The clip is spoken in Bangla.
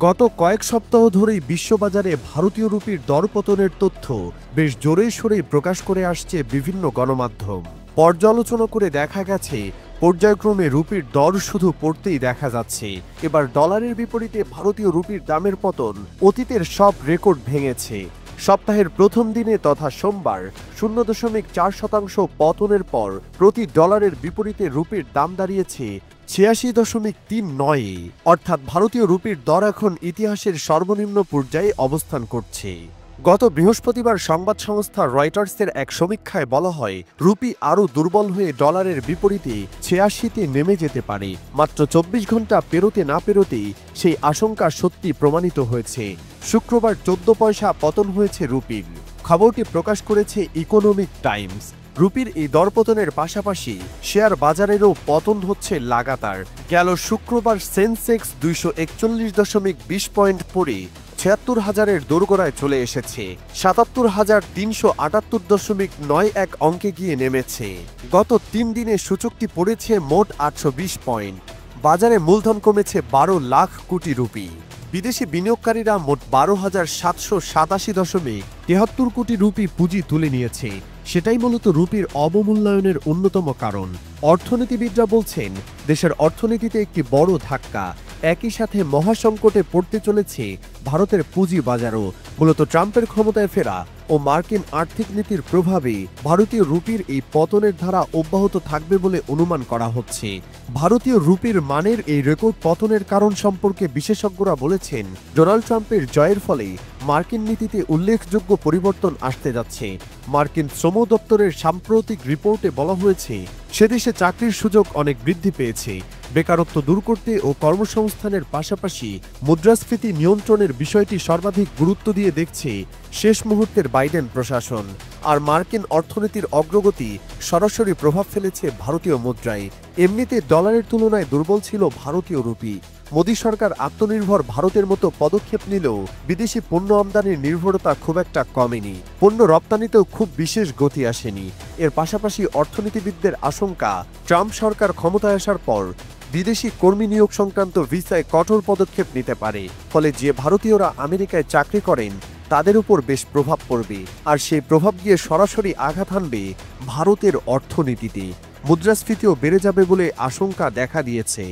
গত কয়েক সপ্তাহ ধরেই বিশ্ববাজারে ভারতীয় রুপির দরপতনের তথ্য বেশ জোরে সোরেই প্রকাশ করে আসছে বিভিন্ন গণমাধ্যম। পর্যালোচনা করে দেখা গেছে পর্যায়ক্রমে রুপির দর শুধু পড়তেই দেখা যাচ্ছে। এবার ডলারের বিপরীতে ভারতীয় রুপির দামের পতন অতীতের সব রেকর্ড ভেঙেছে। সপ্তাহের প্রথম দিনে তথা সোমবার 0.4% পতনের পর প্রতি ডলারের বিপরীতে রুপির দাম দাঁড়িয়েছে 86.39, অর্থাৎ ভারতীয় রুপির দর এখন ইতিহাসের সর্বনিম্ন পর্যায়ে অবস্থান করছে। গত বৃহস্পতিবার সংবাদ সংস্থা রয়টার্সের এক সমীক্ষায় বলা হয়, রুপি আরও দুর্বল হয়ে ডলারের বিপরীতে 86-তে নেমে যেতে পারে। মাত্র 24 ঘন্টা পেরোতে না পেরোতেই সেই আশঙ্কা সত্যি প্রমাণিত হয়েছে। শুক্রবার 14 পয়সা পতন হয়েছে রুপির। খবরটি প্রকাশ করেছে ইকোনমিক টাইমস। রুপির এই দরপতনের পাশাপাশি শেয়ার বাজারেরও পতন হচ্ছে লাগাতার। গেল শুক্রবার সেন্সেক্স 241.20 পয়েন্ট পড়ে 76,000-এর দোরগোড়ায় চলে এসেছে। 77,378.91 অঙ্কে গিয়ে নেমেছে। গত 3 দিনে সূচকটি পড়েছে মোট 820 পয়েন্ট। বাজারে মূলধন কমেছে 12 লাখ কোটি রুপি। বিদেশি বিনিয়োগকারীরা মোট 12,787.73 কোটি রুপি পুঁজি তুলে নিয়েছে। সেটাই মূলত রুপির অবমূল্যায়নের অন্যতম কারণ। অর্থনীতিবিদরা বলছেন, দেশের অর্থনীতিতে একটি বড় ধাক্কা। একই সাথে মহাসংকটে পড়তে চলেছে ভারতের পুঁজি বাজারও। মূলত ট্রাম্পের ক্ষমতায় ফেরা ও মার্কিন আর্থিক নীতির প্রভাবে ভারতীয় রুপির এই পতনের ধারা অব্যাহত থাকবে বলে অনুমান করা হচ্ছে। ভারতীয় রুপির মানের এই রেকর্ড পতনের কারণ সম্পর্কে বিশেষজ্ঞরা বলেছেন, ডোনাল্ড ট্রাম্পের জয়ের ফলে মার্কিন নীতিতে উল্লেখযোগ্য পরিবর্তন আসতে যাচ্ছে। মার্কিন শ্রম দপ্তরের সাম্প্রতিক রিপোর্টে বলা হয়েছে, সেদেশে চাকরির সুযোগ অনেক বৃদ্ধি পেয়েছে। বেকারত্ব দূর করতে ও কর্মসংস্থানের পাশাপাশি মুদ্রাস্ফীতি নিয়ন্ত্রণের বিষয়টি সর্বাধিক গুরুত্ব দিয়ে দেখছে শেষ মুহূর্তের বাইডেন প্রশাসন। আর মার্কিন অর্থনীতির অগ্রগতি সরাসরি প্রভাব ফেলেছে ভারতীয় মুদ্রায়। এমনিতে ডলারের তুলনায় দুর্বল ছিল ভারতীয় রুপি। মোদী সরকার আত্মনির্ভর ভারতের মতো পদক্ষেপ নিলেও বিদেশি পণ্য আমদানির নির্ভরতা খুব একটা কমেনি। পণ্য রপ্তানিতেও খুব বিশেষ গতি আসেনি। এর পাশাপাশি অর্থনীতিবিদদের আশঙ্কা, ট্রাম্প সরকার ক্ষমতায় আসার পর বিদেশি কর্মী নিয়োগ সংক্রান্ত ভিসায় কঠোর পদক্ষেপ নিতে পারে। ফলে যে ভারতীয়রা আমেরিকায় চাকরি করেন তাদের উপর বেশ প্রভাব পড়বে। আর সেই প্রভাব গিয়ে সরাসরি আঘাত হানবে ভারতের অর্থনীতিতে। মুদ্রাস্ফীতিও বেড়ে যাবে বলে আশঙ্কা দেখা দিয়েছে।